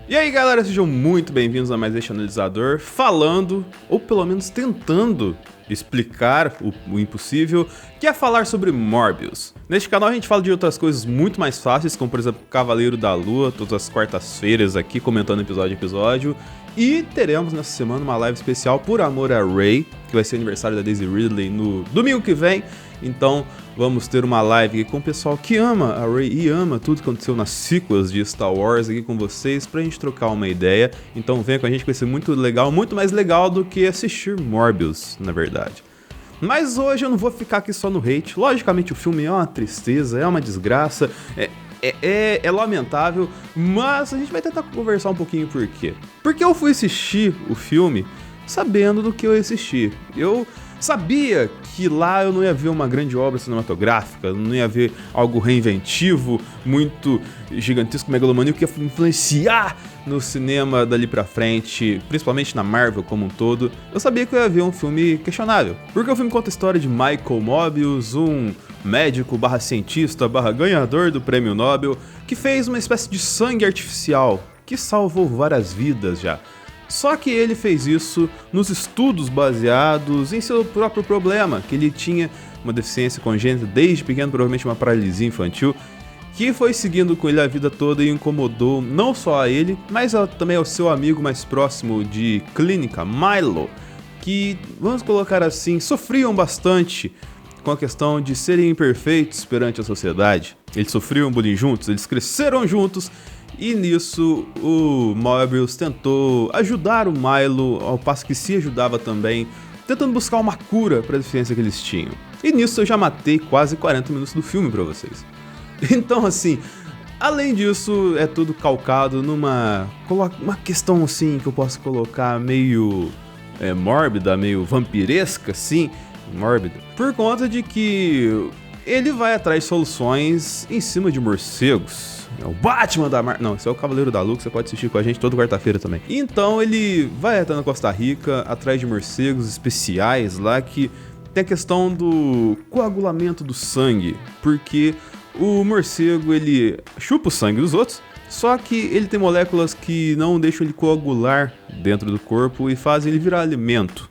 E aí galera, sejam muito bem-vindos a mais este analisador, falando, ou pelo menos tentando explicar o impossível, que é falar sobre Morbius. Neste canal a gente fala de outras coisas muito mais fáceis, como por exemplo Cavaleiro da Lua, todas as quartas-feiras aqui comentando episódio a episódio. E teremos nessa semana uma live especial por amor a Rey, que vai ser aniversário da Daisy Ridley no domingo que vem. Então vamos ter uma live aqui com o pessoal que ama a Rey e ama tudo que aconteceu nas sequels de Star Wars aqui com vocês pra gente trocar uma ideia. Então venha com a gente que vai ser muito legal, muito mais legal do que assistir Morbius, na verdade. Mas hoje eu não vou ficar aqui só no hate. Logicamente o filme é uma tristeza, é uma desgraça, é lamentável, mas a gente vai tentar conversar um pouquinho por quê. Porque eu fui assistir o filme sabendo do que eu assisti. Eu sabia que lá eu não ia ver uma grande obra cinematográfica, não ia ver algo reinventivo, muito gigantesco, megalomaníaco, que ia influenciar no cinema dali pra frente, principalmente na Marvel como um todo. Eu sabia que eu ia ver um filme questionável, porque o filme conta a história de Michael Mobius, um médico barra cientista barra ganhador do prêmio Nobel, que fez uma espécie de sangue artificial, que salvou várias vidas já. Só que ele fez isso nos estudos baseados em seu próprio problema, que ele tinha uma deficiência congênita desde pequeno, provavelmente uma paralisia infantil, que foi seguindo com ele a vida toda e incomodou não só a ele, mas também ao seu amigo mais próximo de clínica, Milo, que, vamos colocar assim, sofriam bastante com a questão de serem imperfeitos perante a sociedade. Eles sofriam bullying juntos, eles cresceram juntos. E nisso o Mobius tentou ajudar o Milo, ao passo que se ajudava também, tentando buscar uma cura para a deficiência que eles tinham. E nisso eu já matei quase 40 minutos do filme para vocês. Então assim, além disso é tudo calcado numa uma questão assim que eu posso colocar meio mórbida, meio vampiresca assim, mórbida, por conta de que ele vai atrás de soluções em cima de morcegos. É o Batman da Marvel. Não, esse é o Cavaleiro da Lua, que você pode assistir com a gente toda quarta-feira também. Então ele vai até na Costa Rica, atrás de morcegos especiais lá, que tem a questão do coagulamento do sangue. Porque o morcego, ele chupa o sangue dos outros, só que ele tem moléculas que não deixam ele coagular dentro do corpo e fazem ele virar alimento.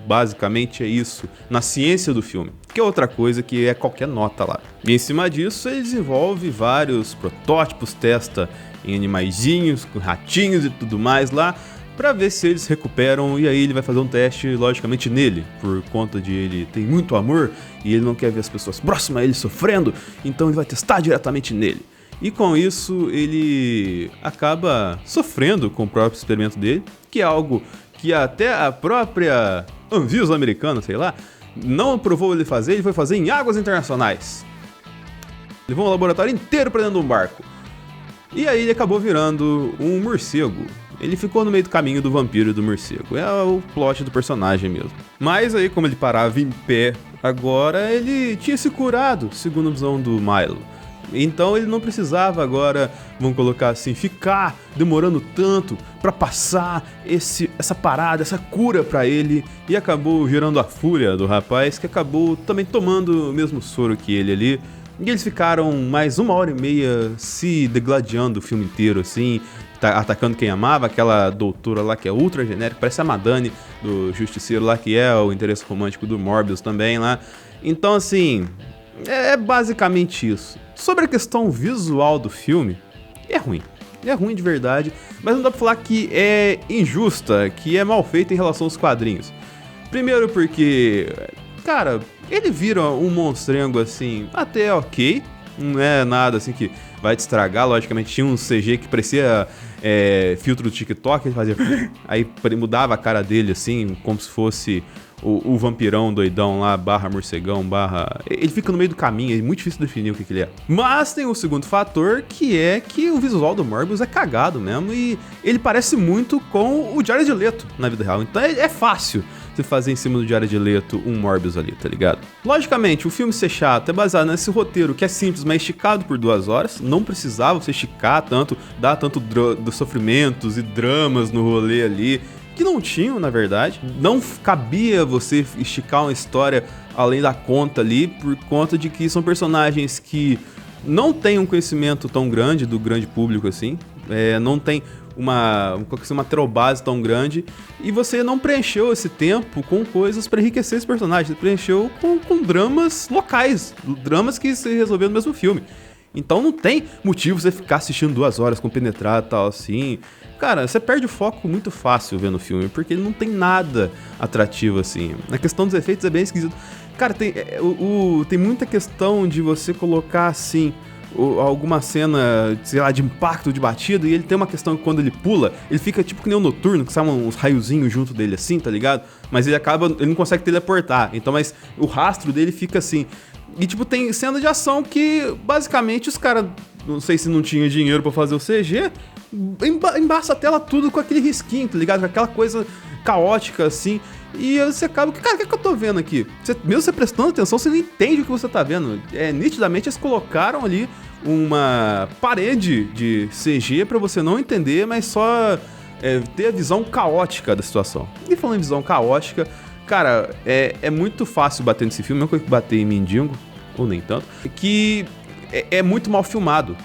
Basicamente é isso, na ciência do filme, que é outra coisa que é qualquer nota lá. E em cima disso ele desenvolve vários protótipos, testa em animaizinhos, com ratinhos e tudo mais lá, pra ver se eles recuperam, e aí ele vai fazer um teste, logicamente, nele, por conta de ele ter muito amor, e ele não quer ver as pessoas próximas a ele sofrendo, então ele vai testar diretamente nele. E com isso ele acaba sofrendo com o próprio experimento dele, que é algo que até a própria Anvisa americana, sei lá, não aprovou ele fazer, ele foi fazer em águas internacionais. Levou um laboratório inteiro pra dentro de um barco. E aí ele acabou virando um morcego. Ele ficou no meio do caminho do vampiro e do morcego. É o plot do personagem mesmo. Mas aí, como ele parava em pé, agora ele tinha se curado, segundo a visão do Milo. Então ele não precisava agora, vamos colocar assim, ficar demorando tanto pra passar essa parada, essa cura pra ele. E acabou gerando a fúria do rapaz, que acabou também tomando o mesmo soro que ele ali. E eles ficaram mais 1h30 se degladiando o filme inteiro, assim, atacando quem amava, aquela doutora lá que é ultra genérica, parece a Madani do Justiceiro lá, que é o interesse romântico do Morbius também lá. Então assim, é basicamente isso. Sobre a questão visual do filme, é ruim de verdade, mas não dá pra falar que é injusta, que é mal feita em relação aos quadrinhos. Primeiro porque, cara, ele vira um monstrengo assim, até ok, não é nada assim que vai te estragar. Logicamente tinha um CG que parecia filtro do TikTok, ele fazia aí mudava a cara dele assim, como se fosse o vampirão doidão lá, barra morcegão, barra... Ele fica no meio do caminho, é muito difícil definir o que ele é. Mas tem o segundo fator, que é que o visual do Morbius é cagado mesmo, e ele parece muito com o Jared Leto na vida real. Então é fácil você fazer em cima do Jared Leto um Morbius ali, tá ligado? Logicamente, o filme ser chato é baseado nesse roteiro que é simples, mas esticado por 2 horas. Não precisava você esticar tanto, dar tanto dos sofrimentos e dramas no rolê ali, que não tinham, na verdade. Não cabia você esticar uma história além da conta ali, por conta de que são personagens que não têm um conhecimento tão grande do grande público assim, não tem uma trobase tão grande, e você não preencheu esse tempo com coisas pra enriquecer esse personagem, você preencheu com dramas locais, dramas que se resolveram no mesmo filme. Então não tem motivo você ficar assistindo 2 horas compenetrado e tal, assim. Cara, você perde o foco muito fácil vendo o filme, porque ele não tem nada atrativo, assim. A questão dos efeitos é bem esquisito. Cara, tem muita questão de você colocar, assim, alguma cena, sei lá, de impacto, de batida, e ele tem uma questão que quando ele pula, ele fica tipo que nem o Noturno, que sai uns raiozinhos junto dele, assim, tá ligado? Mas ele não consegue teleportar, então, mas o rastro dele fica assim. E, tipo, tem cena de ação que, basicamente, os caras, não sei se não tinha dinheiro pra fazer o CG, embaça a tela tudo com aquele risquinho, tá ligado? Com aquela coisa caótica, assim. E você acaba... Cara, o que é que eu tô vendo aqui? Mesmo você prestando atenção, você não entende o que você tá vendo. Nitidamente, eles colocaram ali uma parede de CG pra você não entender, mas só ter a visão caótica da situação. E falando em visão caótica... Cara, é muito fácil bater nesse filme, não coisa que bater em Mendigo, ou nem tanto, que é muito mal filmado.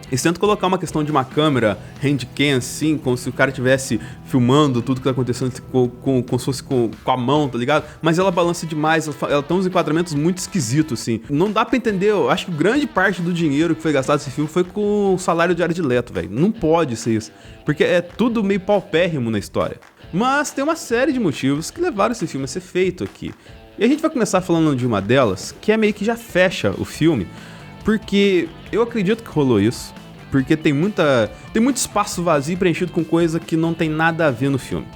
Eles tentam colocar uma questão de uma câmera handcam, assim, como se o cara estivesse filmando tudo que tá acontecendo como se fosse com a mão, tá ligado? Mas ela balança demais, ela tem uns enquadramentos muito esquisitos, assim. Não dá pra entender, eu acho que grande parte do dinheiro que foi gastado nesse filme foi com o salário de Jared Leto, velho. Não pode ser isso, porque é tudo meio paupérrimo na história. Mas tem uma série de motivos que levaram esse filme a ser feito aqui. E a gente vai começar falando de uma delas, que é meio que já fecha o filme, porque eu acredito que rolou isso, porque tem muito espaço vazio preenchido com coisa que não tem nada a ver no filme.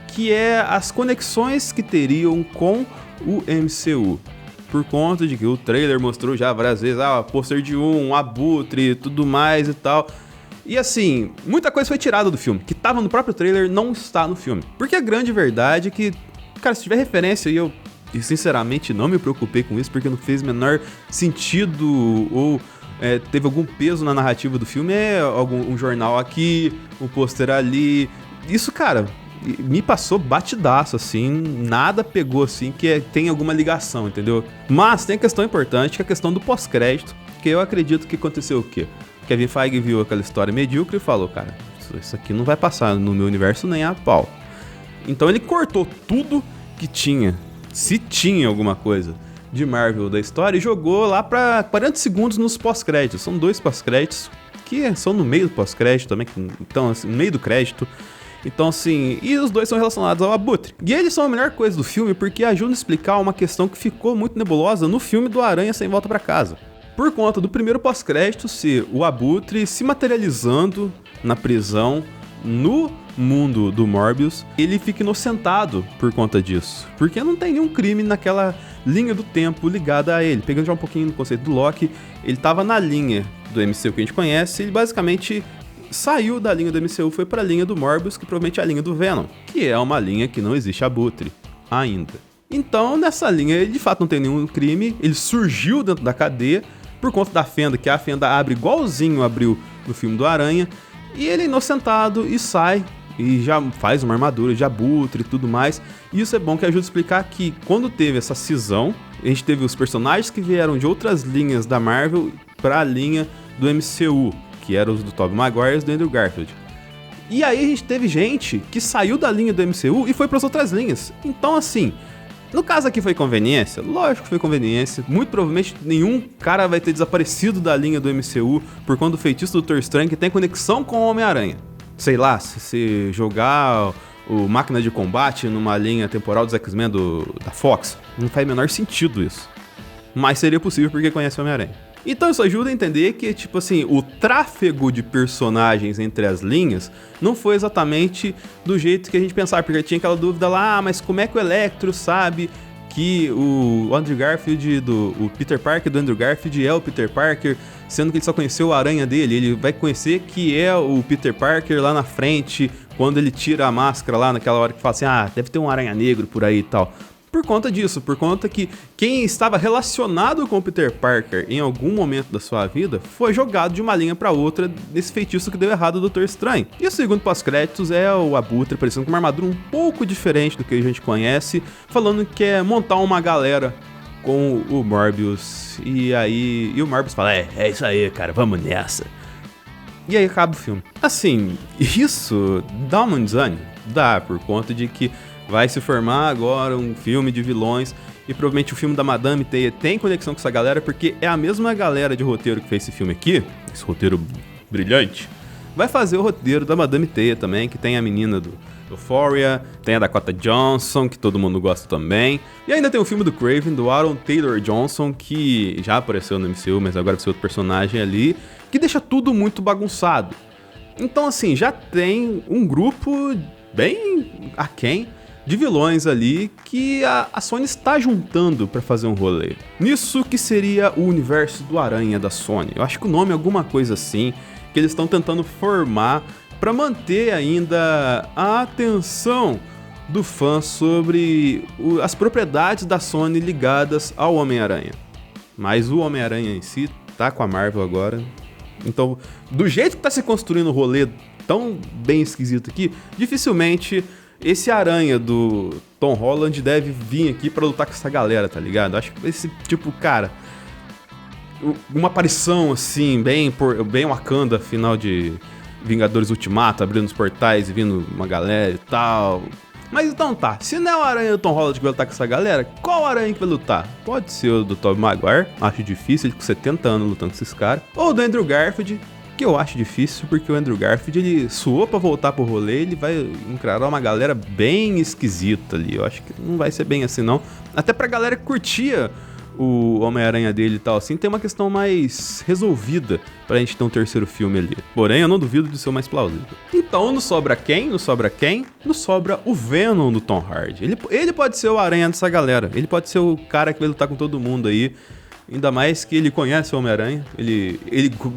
Que é as conexões que teriam com o MCU. Por conta de que o trailer mostrou já várias vezes, pôster de um abutre e tudo mais e tal... E assim, muita coisa foi tirada do filme, que tava no próprio trailer, não está no filme. Porque a grande verdade é que, cara, se tiver referência, e eu sinceramente não me preocupei com isso, porque não fez o menor sentido ou teve algum peso na narrativa do filme, um jornal aqui, um pôster ali. Isso, cara, me passou batidaço, assim, nada pegou, assim, que tem alguma ligação, entendeu? Mas tem a questão importante, que é a questão do pós-crédito, que eu acredito que aconteceu o quê? Kevin Feige viu aquela história medíocre e falou, cara, isso aqui não vai passar no meu universo nem a pau. Então ele cortou tudo que tinha, se tinha alguma coisa de Marvel da história, e jogou lá pra 40 segundos nos pós-créditos. São 2 pós-créditos, que são no meio do pós-crédito também, então assim, no meio do crédito. Então assim, e os 2 são relacionados ao Abutre. E eles são a melhor coisa do filme porque ajudam a explicar uma questão que ficou muito nebulosa no filme do Aranha Sem Volta Pra Casa. Por conta do primeiro pós-crédito ser o Abutre se materializando na prisão no mundo do Morbius, ele fica inocentado por conta disso, porque não tem nenhum crime naquela linha do tempo ligada a ele. Pegando já um pouquinho no conceito do Loki, ele tava na linha do MCU que a gente conhece, ele basicamente saiu da linha do MCU, foi pra linha do Morbius, que provavelmente é a linha do Venom, que é uma linha que não existe Abutre ainda. Então, nessa linha, ele de fato não tem nenhum crime, ele surgiu dentro da cadeia, por conta da fenda, que a fenda abre igualzinho abriu no filme do Aranha, e ele é inocentado e sai, e já faz uma armadura de Abutre e tudo mais. E isso é bom que ajuda a explicar que quando teve essa cisão, a gente teve os personagens que vieram de outras linhas da Marvel para a linha do MCU, que eram os do Tobey Maguire e os do Andrew Garfield. E aí a gente teve gente que saiu da linha do MCU e foi para as outras linhas. Então assim... No caso aqui foi conveniência? Lógico que foi conveniência. Muito provavelmente nenhum cara vai ter desaparecido da linha do MCU por conta do feitiço do Doutor Estranho que tem conexão com o Homem-Aranha. Sei lá, se você jogar o Máquina de Combate numa linha temporal dos X-Men da Fox, não faz o menor sentido isso. Mas seria possível porque conhece o Homem-Aranha. Então isso ajuda a entender que, tipo assim, o tráfego de personagens entre as linhas não foi exatamente do jeito que a gente pensava, porque tinha aquela dúvida lá, mas como é que o Electro sabe que o Andrew Garfield, o Peter Parker do Andrew Garfield é o Peter Parker, sendo que ele só conheceu a aranha dele, ele vai conhecer que é o Peter Parker lá na frente, quando ele tira a máscara lá naquela hora que fala assim, deve ter um aranha negro por aí e tal. Por conta disso, por conta que quem estava relacionado com o Peter Parker em algum momento da sua vida foi jogado de uma linha para outra nesse feitiço que deu errado do Doutor Estranho. E o segundo pós-créditos é o Abutre aparecendo com uma armadura um pouco diferente do que a gente conhece, falando que é montar uma galera com o Morbius. E o Morbius fala, é isso aí, cara, vamos nessa. E aí acaba o filme. Assim, isso dá um desânimo? Dá, por conta de que vai se formar agora um filme de vilões e provavelmente o filme da Madame Teia tem conexão com essa galera, porque é a mesma galera de roteiro que fez esse filme aqui, esse roteiro brilhante, vai fazer o roteiro da Madame Teia também, que tem a menina do Euphoria, tem a Dakota Johnson, que todo mundo gosta também, e ainda tem o filme do Craven, do Aaron Taylor Johnson, que já apareceu no MCU, mas agora vai ser outro personagem ali, que deixa tudo muito bagunçado. Então assim, já tem um grupo bem aquém de vilões ali que a Sony está juntando pra fazer um rolê. Nisso que seria o universo do Aranha da Sony. Eu acho que o nome é alguma coisa assim, que eles estão tentando formar pra manter ainda a atenção do fã sobre as propriedades da Sony ligadas ao Homem-Aranha. Mas o Homem-Aranha em si tá com a Marvel agora. Então, do jeito que tá se construindo o rolê tão bem esquisito aqui, dificilmente esse Aranha do Tom Holland deve vir aqui pra lutar com essa galera, tá ligado? Acho que esse tipo, cara, uma aparição assim, bem Wakanda, final de Vingadores Ultimato, abrindo os portais e vindo uma galera e tal. Mas então tá, se não é o Aranha do Tom Holland que vai lutar com essa galera, qual Aranha que vai lutar? Pode ser o do Tobey Maguire, acho difícil, ele com 70 anos lutando com esses caras, ou do Andrew Garfield, que eu acho difícil, porque o Andrew Garfield, ele suou pra voltar pro rolê, ele vai encarar uma galera bem esquisita ali, eu acho que não vai ser bem assim não, até pra galera que curtia o Homem-Aranha dele e tal, assim, tem uma questão mais resolvida pra gente ter um terceiro filme ali, porém eu não duvido de ser o mais plausível. Então não sobra quem? Não sobra o Venom do Tom Hardy, ele pode ser o Aranha dessa galera, ele pode ser o cara que vai lutar com todo mundo aí. Ainda mais que ele conhece o Homem-Aranha, ele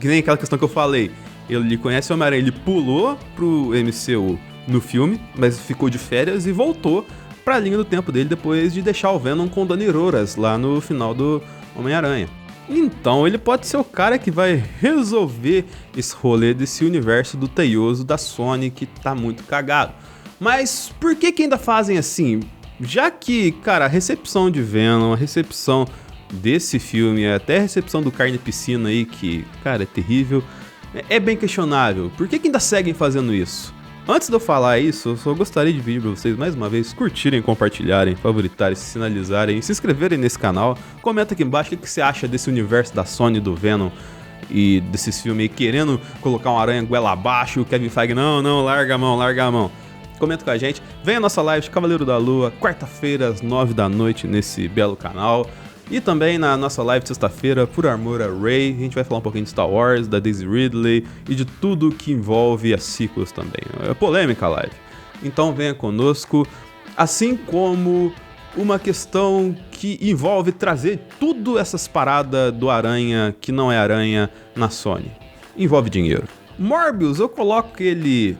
que nem aquela questão que eu falei, ele conhece o Homem-Aranha, ele pulou pro MCU no filme, mas ficou de férias e voltou pra linha do tempo dele depois de deixar o Venom com o Dani Rouras lá no final do Homem-Aranha. Então ele pode ser o cara que vai resolver esse rolê desse universo do teioso da Sony que tá muito cagado. Mas por que ainda fazem assim? Já que, cara, a recepção de Venom, a recepção desse filme, até a recepção do Carnificina aí, que, cara, é terrível, é bem questionável. Por que ainda seguem fazendo isso? Antes de eu falar isso, eu só gostaria de pedir pra vocês, mais uma vez, curtirem, compartilharem, favoritarem, se sinalizarem, se inscreverem nesse canal. Comenta aqui embaixo o que você acha desse universo da Sony, do Venom e desses filmes aí, querendo colocar um aranha goela abaixo, o Kevin Feige, não, larga a mão. Comenta com a gente, vem a nossa live de Cavaleiro da Lua, quarta-feira às 9 da noite nesse belo canal. E também na nossa live de sexta-feira, Por Amor a Rey, a gente vai falar um pouquinho de Star Wars, da Daisy Ridley e de tudo que envolve as sequels também. É polêmica a live. Então venha conosco, assim como uma questão que envolve trazer tudo essas paradas do Aranha que não é Aranha na Sony. Envolve dinheiro. Morbius, eu coloco ele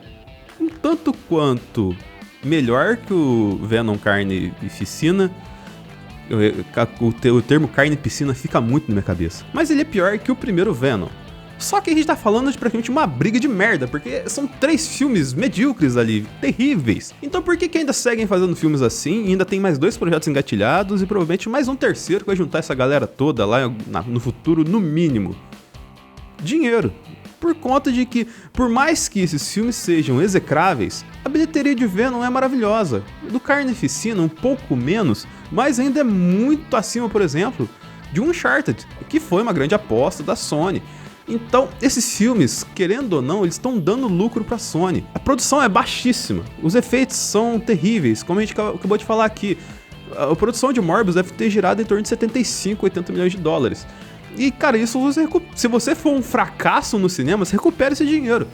um tanto quanto melhor que o Venom Carnificina. O termo carne-piscina fica muito na minha cabeça. Mas ele é pior que o primeiro Venom. Só que a gente tá falando de praticamente uma briga de merda, porque são 3 filmes medíocres ali, terríveis. Então por que ainda seguem fazendo filmes assim, e ainda tem mais 2 projetos engatilhados, e provavelmente mais um terceiro que vai juntar essa galera toda lá no futuro, no mínimo? Dinheiro. Por conta de que, por mais que esses filmes sejam execráveis, a bilheteria de Venom é maravilhosa. Do Carnificina, um pouco menos, mas ainda é muito acima, por exemplo, de Uncharted, que foi uma grande aposta da Sony. Então, esses filmes, querendo ou não, eles estão dando lucro pra Sony. A produção é baixíssima, os efeitos são terríveis, como a gente acabou de falar aqui. A produção de Morbius deve ter girado em torno de 75, 80 milhões de dólares. E, cara, isso se você for um fracasso no cinema, você recupera esse dinheiro.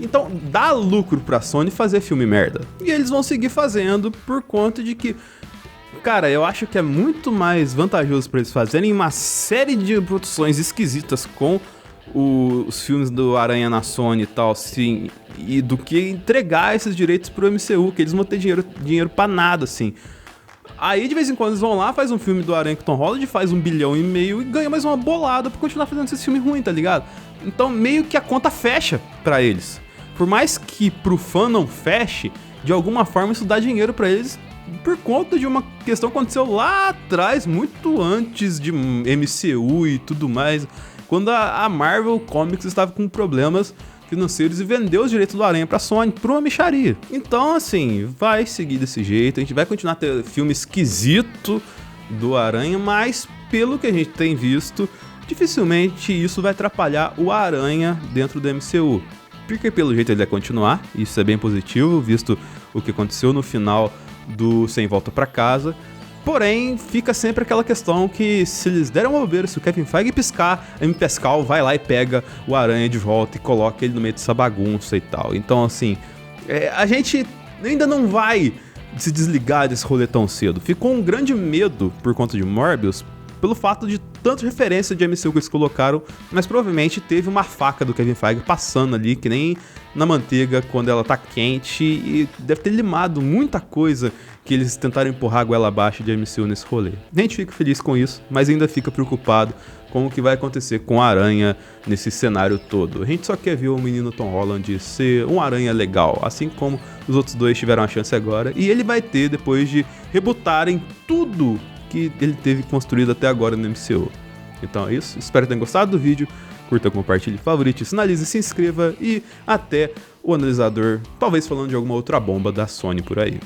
Então, dá lucro pra Sony fazer filme merda. E eles vão seguir fazendo por conta de que, cara, eu acho que é muito mais vantajoso pra eles fazerem uma série de produções esquisitas com os filmes do Aranha na Sony e tal, assim, e do que entregar esses direitos pro MCU, que eles vão ter dinheiro pra nada, assim. Aí, de vez em quando, eles vão lá, faz um filme do Aranha com Tom Holland, faz 1,5 bilhão e ganha mais uma bolada pra continuar fazendo esse filme ruim, tá ligado? Então, meio que a conta fecha pra eles. Por mais que pro fã não feche, de alguma forma isso dá dinheiro pra eles por conta de uma questão que aconteceu lá atrás, muito antes de MCU e tudo mais, quando a Marvel Comics estava com problemas financeiros e vendeu os direitos do Aranha pra Sony por uma mixaria. Então, assim, vai seguir desse jeito, a gente vai continuar a ter filme esquisito do Aranha, mas pelo que a gente tem visto, dificilmente isso vai atrapalhar o Aranha dentro do MCU. Porque pelo jeito ele vai continuar, isso é bem positivo, visto o que aconteceu no final do Sem Volta Pra Casa. Porém, fica sempre aquela questão que se eles derem uma bobeira, se o Kevin Feige piscar, a M. Pascal vai lá e pega o Aranha de volta e coloca ele no meio dessa bagunça e tal. Então, assim, a gente ainda não vai se desligar desse rolê tão cedo. Ficou um grande medo por conta de Morbius, pelo fato de tanta referência de MCU que eles colocaram, mas provavelmente teve uma faca do Kevin Feige passando ali, que nem na manteiga quando ela tá quente, e deve ter limado muita coisa que eles tentaram empurrar a goela abaixo de MCU nesse rolê. A gente fica feliz com isso, mas ainda fica preocupado com o que vai acontecer com a Aranha nesse cenário todo. A gente só quer ver o menino Tom Holland ser um Aranha legal, assim como os outros dois tiveram a chance agora, e ele vai ter depois de rebootarem tudo que ele teve construído até agora no MCU. Então é isso, espero que tenham gostado do vídeo, curta, compartilhe, favorite, sinalize, se inscreva e até o analisador, talvez falando de alguma outra bomba da Sony por aí.